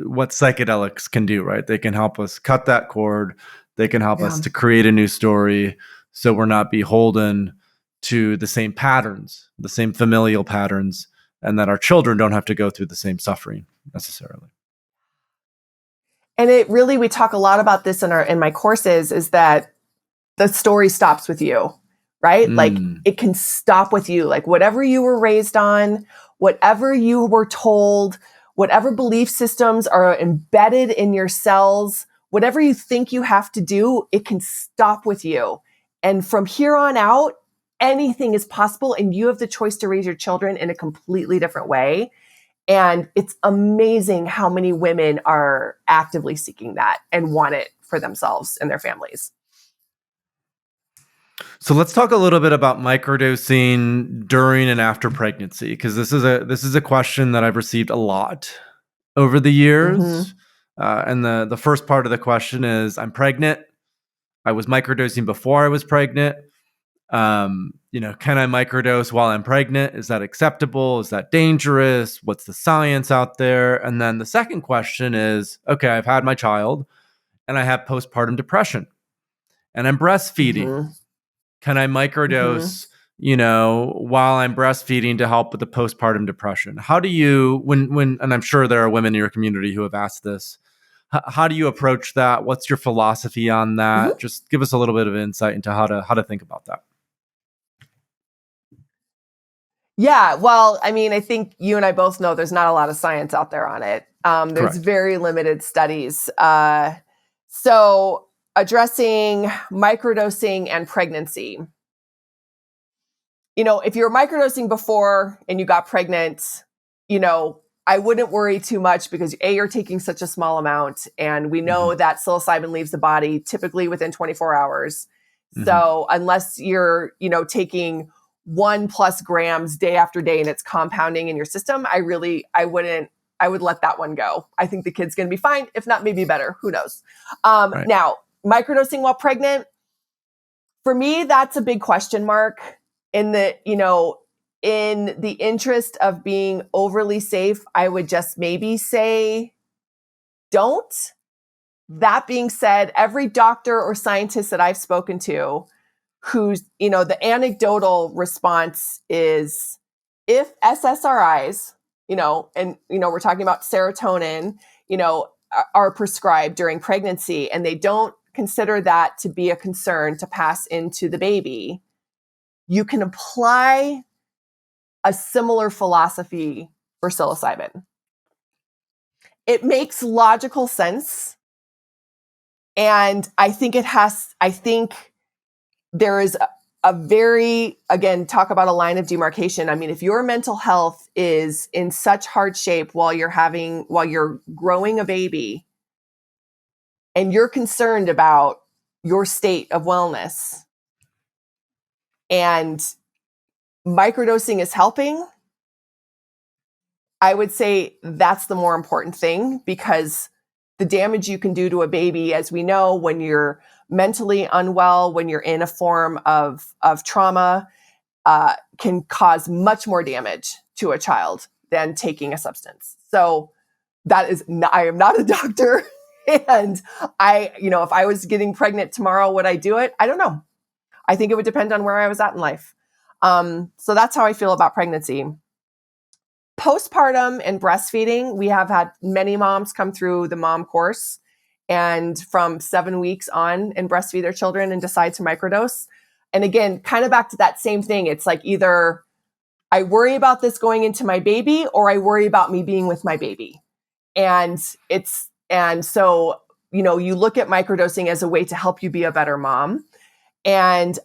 what psychedelics can do, right? They can help us cut that cord. They can help us to create a new story, so we're not beholden to the same patterns, the same familial patterns and that our children don't have to go through the same suffering necessarily. And we talk a lot about this in my courses, is that the story stops with you, right? Like it can stop with you, like whatever you were raised on, whatever you were told, whatever belief systems are embedded in your cells, whatever you think you have to do, it can stop with you. And from here on out, anything is possible, and you have the choice to raise your children in a completely different way. And it's amazing how many women are actively seeking that and want it for themselves and their families. So let's talk a little bit about microdosing during and after pregnancy, because this is a question that I've received a lot over the years. And the first part of the question is, I'm pregnant. I was microdosing before I was pregnant. Can I microdose while I'm pregnant? Is that acceptable? Is that dangerous? What's the science out there? And then the second question is, okay, I've had my child and I have postpartum depression and I'm breastfeeding. Can I microdose, while I'm breastfeeding to help with the postpartum depression? How do you, when, and I'm sure there are women in your community who have asked this, how do you approach that? What's your philosophy on that? Just give us a little bit of insight into how to think about that. Yeah, well, I mean, I think you and I both know there's not a lot of science out there on it. There's Correct. very limited studies. So addressing microdosing and pregnancy. If you're microdosing before and you got pregnant, I wouldn't worry too much, because you're taking such a small amount, and we know that psilocybin leaves the body typically within 24 hours. So unless you're, taking 1+ grams day after day and it's compounding in your system, I would let that one go. I think the kid's going to be fine. If not, maybe better. Who knows? Right. Now, microdosing while pregnant, for me, that's a big question mark. In the interest of being overly safe, I would just maybe say don't. That being said, every doctor or scientist that I've spoken to, who's, the anecdotal response is, if SSRIs, and, we're talking about serotonin, are prescribed during pregnancy, and they don't consider that to be a concern to pass into the baby, you can apply a similar philosophy for psilocybin. It makes logical sense. And I think there is a very, again, talk about a line of demarcation. I mean, if your mental health is in such hard shape while you're growing a baby, and you're concerned about your state of wellness, and microdosing is helping, I would say that's the more important thing, because the damage you can do to a baby, as we know, when you're mentally unwell, when you're in a form of trauma, can cause much more damage to a child than taking a substance. So I am not a doctor. And if I was getting pregnant tomorrow, would I do it? I don't know. I think it would depend on where I was at in life. So that's how I feel about pregnancy. Postpartum and breastfeeding, we have had many moms come through the M.O.M course, and from 7 weeks on, and breastfeed their children and decide to microdose. And again, kind of back to that same thing. It's like, either I worry about this going into my baby, or I worry about me being with my baby. And so, you look at microdosing as a way to help you be a better mom. And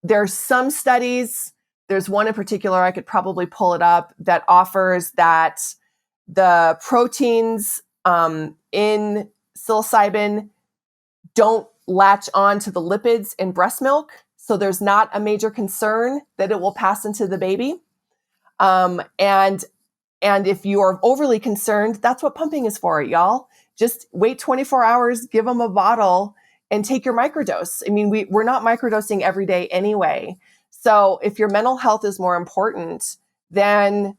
there's some studies, there's one in particular, I could probably pull it up, that offers that the proteins in psilocybin don't latch on to the lipids in breast milk. So there's not a major concern that it will pass into the baby. And if you are overly concerned, that's what pumping is for, y'all. Just wait 24 hours, give them a bottle, and take your microdose. I mean, we're not microdosing every day anyway. So if your mental health is more important, then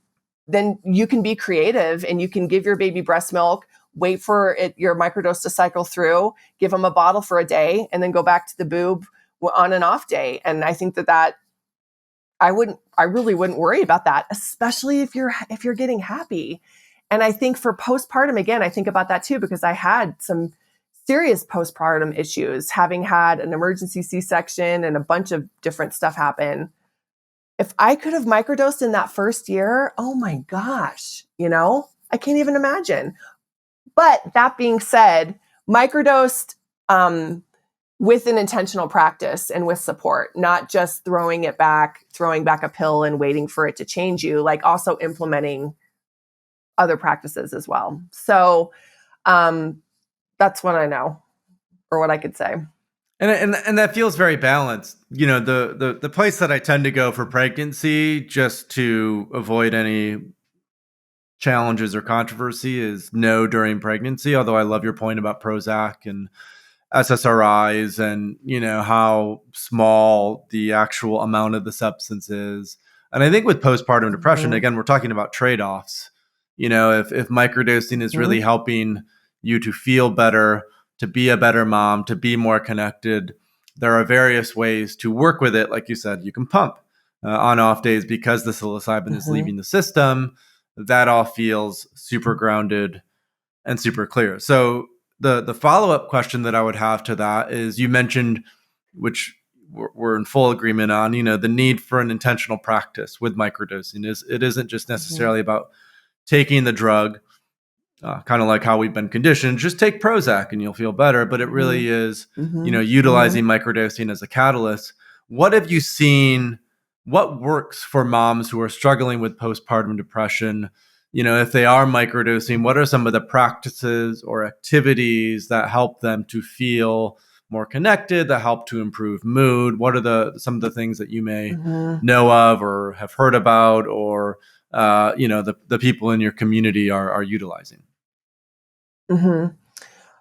you can be creative, and you can give your baby breast milk, wait for your microdose to cycle through, give them a bottle for a day, and then go back to the boob on an off day. And I think that I really wouldn't worry about that, especially if you're getting happy. And I think for postpartum, again, I think about that too, because I had some serious postpartum issues, having had an emergency C-section and a bunch of different stuff happen. If I could have microdosed in that first year, oh my gosh, I can't even imagine. But that being said, microdosed with an intentional practice and with support, not just throwing back a pill and waiting for it to change you, like also implementing other practices as well. So that's what I know, or what I could say. And that feels very balanced. The place that I tend to go for pregnancy, just to avoid any challenges or controversy, is no during pregnancy. Although I love your point about Prozac and SSRIs and how small the actual amount of the substance is. And I think with postpartum depression, again, we're talking about trade-offs. If microdosing is really helping you to feel better, to be a better mom, to be more connected, there are various ways to work with it. Like you said, you can pump on off days because the psilocybin is leaving the system. That all feels super grounded and super clear. So the follow-up question that I would have to that is, you mentioned, which we're in full agreement on, the need for an intentional practice with microdosing. It isn't just necessarily about taking the drug, kind of like how we've been conditioned, just take Prozac and you'll feel better. But it really is, utilizing microdosing as a catalyst. What have you seen? What works for moms who are struggling with postpartum depression? If they are microdosing, what are some of the practices or activities that help them to feel more connected, that help to improve mood? What are some of the things that you may know of or have heard about, or the people in your community are utilizing?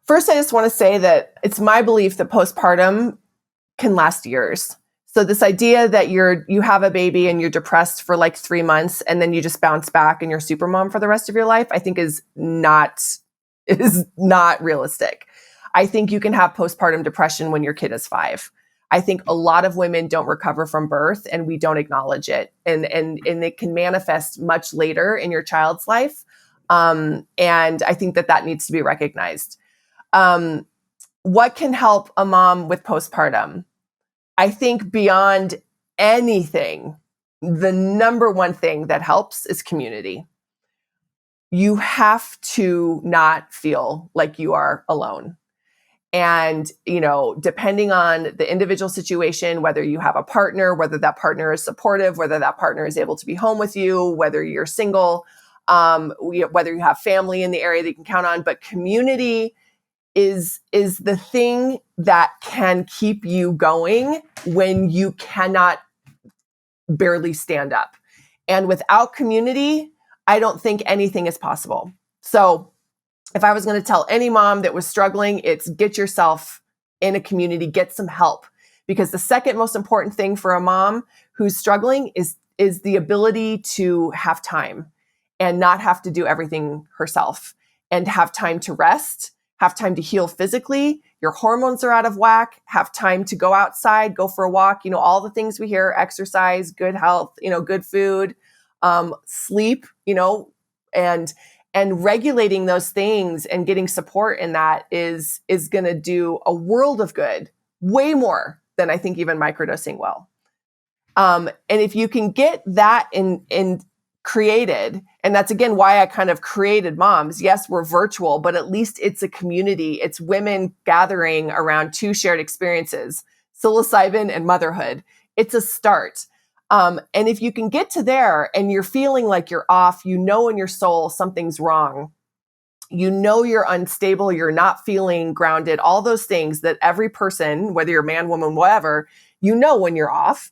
First, I just want to say that it's my belief that postpartum can last years. So this idea that you have a baby and you're depressed for like 3 months and then you just bounce back and you're super mom for the rest of your life, I think is not realistic. I think you can have postpartum depression when your kid is 5. I think a lot of women don't recover from birth and we don't acknowledge it. And it can manifest much later in your child's life. And I think that needs to be recognized. What can help a mom with postpartum? I think beyond anything, the number one thing that helps is community. You have to not feel like you are alone. And, depending on the individual situation, whether you have a partner, whether that partner is supportive, whether that partner is able to be home with you, whether you're single, whether you have family in the area that you can count on, but community is the thing that can keep you going when you cannot barely stand up. And without community, I don't think anything is possible. So if I was going to tell any mom that was struggling, it's get yourself in a community, get some help. Because the second most important thing for a mom who's struggling is the ability to have time and not have to do everything herself, and have time to rest, have time to heal physically. Your hormones are out of whack, have time to go outside, go for a walk, all the things we hear: exercise, good health, good food, sleep, and regulating those things and getting support in that is going to do a world of good, way more than I think even microdosing will. And if you can get that in created, and that's again why I kind of created Moms. Yes, we're virtual, but at least it's a community. It's women gathering around 2 shared experiences, psilocybin and motherhood. It's a start. And if you can get to there and you're feeling like you're off, in your soul something's wrong, you're unstable, you're not feeling grounded, all those things that every person, whether you're man, woman, whatever, when you're off.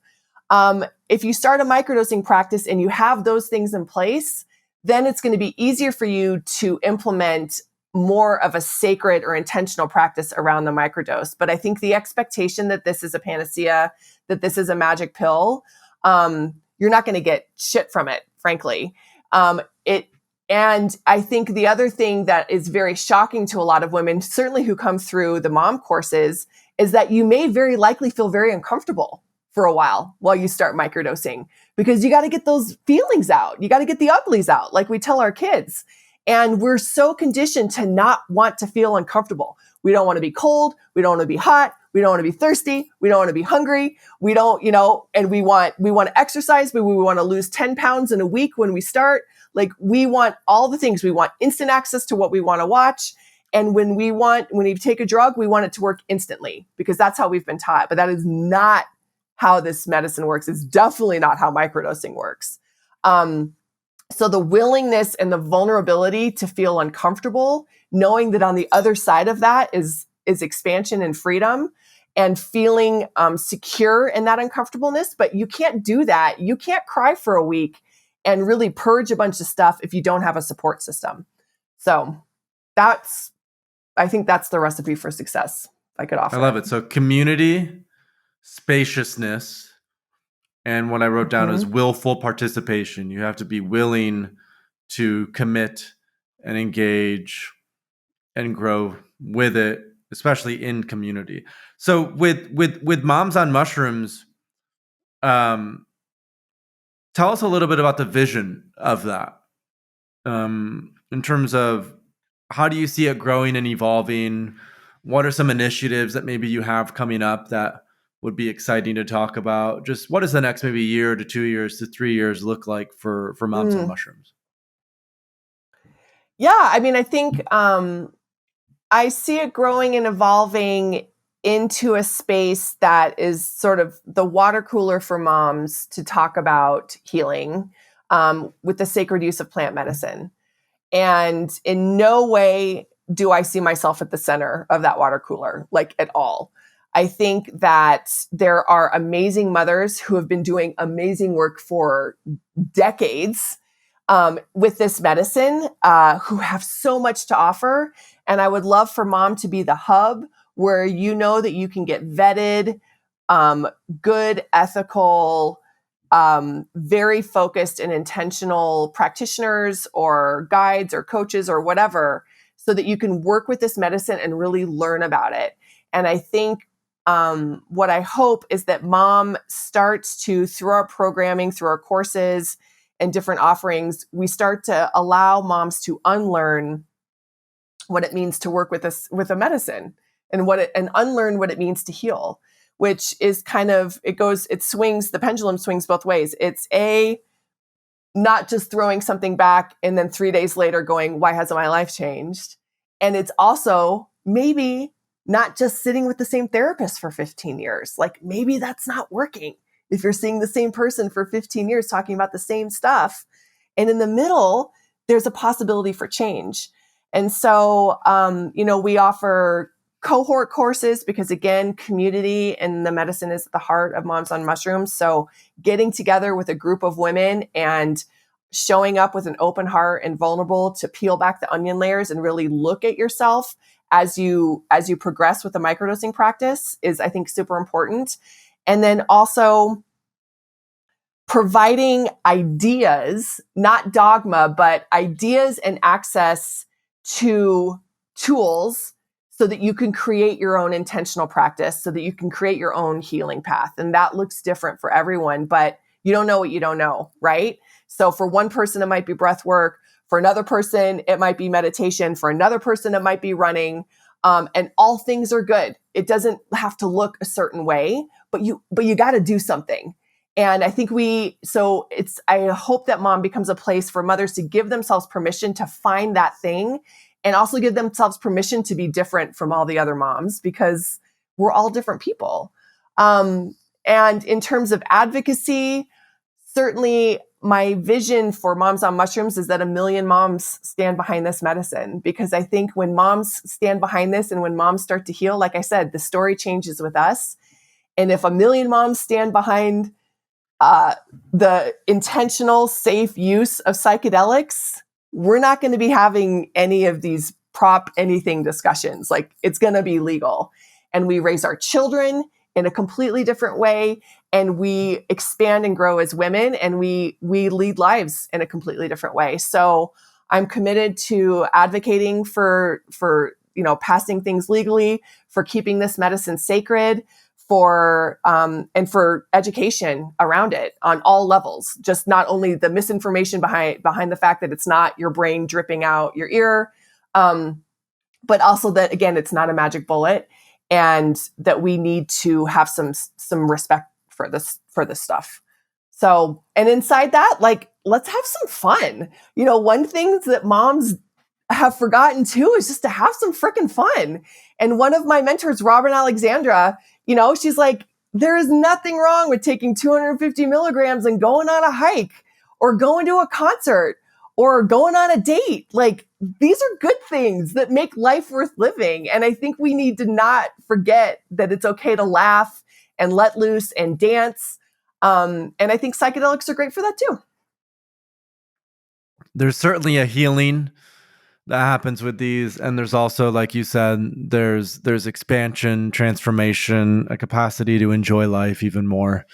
If you start a microdosing practice and you have those things in place, then it's going to be easier for you to implement more of a sacred or intentional practice around the microdose. But I think the expectation that this is a panacea, that this is a magic pill, you're not going to get shit from it, frankly. And I think the other thing that is very shocking to a lot of women, certainly who come through the mom courses, is that you may very likely feel very uncomfortable for a while you start microdosing, because you got to get those feelings out. You got to get the uglies out, like we tell our kids. And we're so conditioned to not want to feel uncomfortable. We don't want to be cold. We don't want to be hot. We don't want to be thirsty. We don't want to be hungry. We don't, and we want to exercise, but we want to lose 10 pounds in a week when we start. Like, we want all the things. We want instant access to what we want to watch. And when we take a drug, we want it to work instantly, because that's how we've been taught. But that is not how this medicine works. It's definitely not how microdosing works. So the willingness and the vulnerability to feel uncomfortable, knowing that on the other side of that is expansion and freedom, and feeling secure in that uncomfortableness. But you can't do that. You can't cry for a week and really purge a bunch of stuff if you don't have a support system. So I think that's the recipe for success I could offer. I love it. So community, spaciousness, and what I wrote down is willful participation. You have to be willing to commit and engage and grow with it, especially in community. So with Moms on Mushrooms, tell us a little bit about the vision of that, in terms of how do you see it growing and evolving? What are some initiatives that maybe you have coming up that would be exciting to talk about? Just what does the next maybe year to 2 years to 3 years look like for Moms on Mushrooms? Yeah, I mean, I think I see it growing and evolving into a space that is sort of the water cooler for moms to talk about healing with the sacred use of plant medicine. And in no way do I see myself at the center of that water cooler, like, at all. I think that there are amazing mothers who have been doing amazing work for decades with this medicine, who have so much to offer. And I would love for Mom to be the hub where you know that you can get vetted, good, ethical, very focused and intentional practitioners or guides or coaches or whatever, so that you can work with this medicine and really learn about it. And I think what I hope is that Mom starts to, through our programming, through our courses and different offerings, we start to allow moms to unlearn what it means to work with a medicine, and unlearn what it means to heal, which is kind of, the pendulum swings both ways. It's not just throwing something back and then 3 days later going, why hasn't my life changed? And it's also maybe not just sitting with the same therapist for 15 years. Like, maybe that's not working if you're seeing the same person for 15 years talking about the same stuff. And in the middle, there's a possibility for change. And so, we offer cohort courses because, again, community and the medicine is at the heart of Moms on Mushrooms. So getting together with a group of women and showing up with an open heart and vulnerable to peel back the onion layers and really look at yourself as you progress with the microdosing practice is, I think, super important. And then also providing ideas, not dogma, but ideas and access to tools so that you can create your own intentional practice, so that you can create your own healing path. And that looks different for everyone, but you don't know what you don't know, right? So for one person, it might be breath work. For another person, it might be meditation. For another person, it might be running. And all things are good. It doesn't have to look a certain way, but you got to do something. And I think I hope that Mom becomes a place for mothers to give themselves permission to find that thing, and also give themselves permission to be different from all the other moms, because we're all different people. And in terms of advocacy, certainly my vision for Moms on Mushrooms is that 1 million moms stand behind this medicine, because I think when moms stand behind this and when moms start to heal, like I said, the story changes with us. And if 1 million moms stand behind the intentional, safe use of psychedelics, we're not going to be having any of these prop anything discussions. Like, it's going to be legal. And we raise our children in a completely different way. And we expand and grow as women, and we lead lives in a completely different way. So I'm committed to advocating for passing things legally, for keeping this medicine sacred, for and for education around it on all levels. Just not only the misinformation behind the fact that it's not your brain dripping out your ear, but also that, again, it's not a magic bullet, and that we need to have some respect for this stuff. So, and inside that, like, let's have some fun. One thing that moms have forgotten too is just to have some freaking fun. And one of my mentors, Robin Alexandra, she's like, there is nothing wrong with taking 250 milligrams and going on a hike or going to a concert or going on a date. Like, these are good things that make life worth living. And I think we need to not forget that it's okay to laugh and let loose and dance. And I think psychedelics are great for that too. There's certainly a healing that happens with these, and there's also, like you said, there's expansion, transformation, a capacity to enjoy life even more,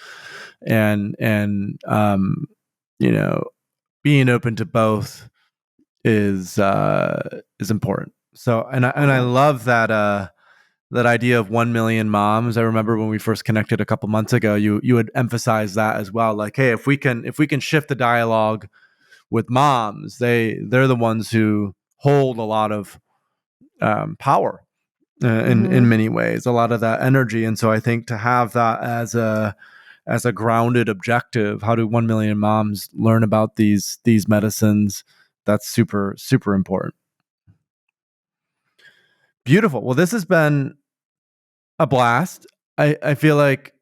and being open to both is important. So, and I love that idea of 1 million moms. I remember when we first connected a couple months ago, you had emphasized that as well. Like, hey, if we can shift the dialogue with moms, they're the ones who hold a lot of power in many ways, a lot of that energy. And so I think to have that as a grounded objective, how do 1 million moms learn about these medicines? That's super, super important. Beautiful. Well, this has been a blast. I feel like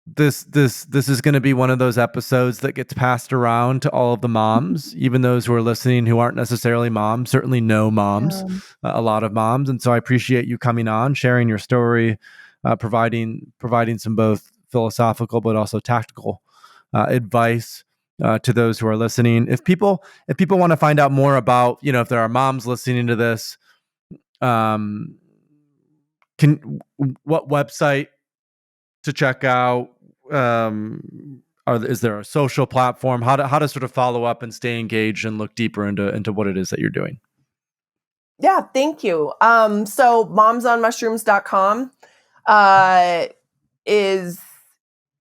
this is going to be one of those episodes that gets passed around to all of the moms, even those who are listening who aren't necessarily moms, certainly know moms, a lot of moms. And so I appreciate you coming on, sharing your story, providing some both philosophical but also tactical advice to those who are listening. If people want to find out more about, if there are moms listening to this, what website to check out? Is there a social platform? How to sort of follow up and stay engaged and look deeper into what it is that you're doing? Yeah, thank you. So momsonmushrooms.com is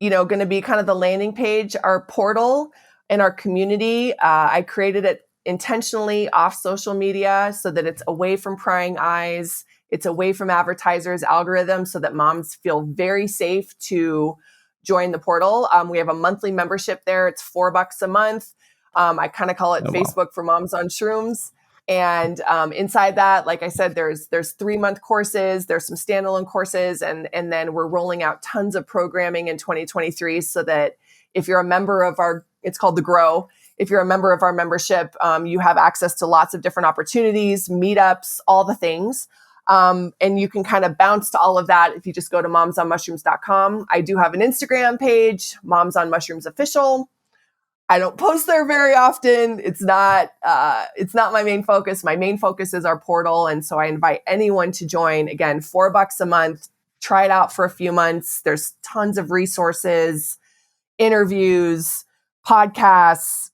going to be kind of the landing page, our portal and our community. I created it intentionally off social media so that it's away from prying eyes. It's away from advertisers' algorithms, so that moms feel very safe to join the portal. We have a monthly membership there. It's $4 a month. I kind of call it Facebook for Moms on Shrooms. And inside that, like I said, there's 3-month courses, there's some standalone courses, and then we're rolling out tons of programming in 2023, so that if you're a member of it's called The Grow. If you're a member of our membership, you have access to lots of different opportunities, meetups, all the things. And you can kind of bounce to all of that if you just go to momsonmushrooms.com. I do have an Instagram page, Moms on Mushrooms Official. I don't post there very often. It's not my main focus. My main focus is our portal. And so I invite anyone to join. Again, $4 a month. Try it out for a few months. There's tons of resources, interviews, podcasts,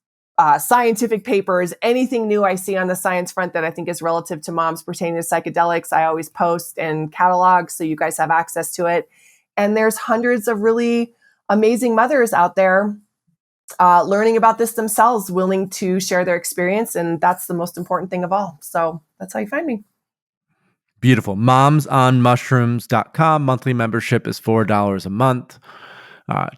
scientific papers, anything new I see on the science front that I think is relative to moms pertaining to psychedelics, I always post and catalog so you guys have access to it. And there's hundreds of really amazing mothers out there learning about this themselves, willing to share their experience. And that's the most important thing of all. So that's how you find me. Beautiful. Momsonmushrooms.com. Monthly membership is $4 a month.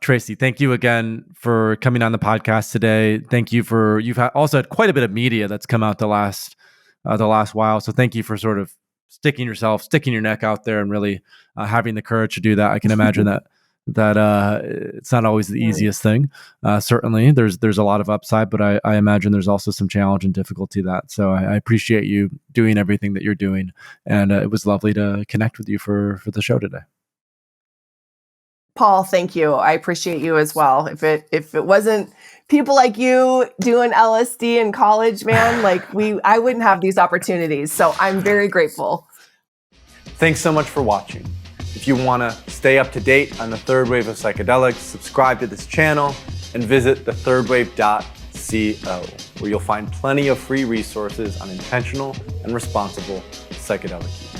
Tracey, thank you again for coming on the podcast today. Thank you you've also had quite a bit of media that's come out the last while. So thank you for sort of sticking your neck out there and really having the courage to do that. I can imagine that it's not always the easiest thing. Certainly there's a lot of upside, but I imagine there's also some challenge and difficulty that. So I appreciate you doing everything that you're doing. And it was lovely to connect with you for the show today. Paul, thank you. I appreciate you as well. If it wasn't people like you doing LSD in college, man, I wouldn't have these opportunities. So I'm very grateful. Thanks so much for watching. If you want to stay up to date on the third wave of psychedelics, subscribe to this channel and visit thethirdwave.co, where you'll find plenty of free resources on intentional and responsible psychedelic use.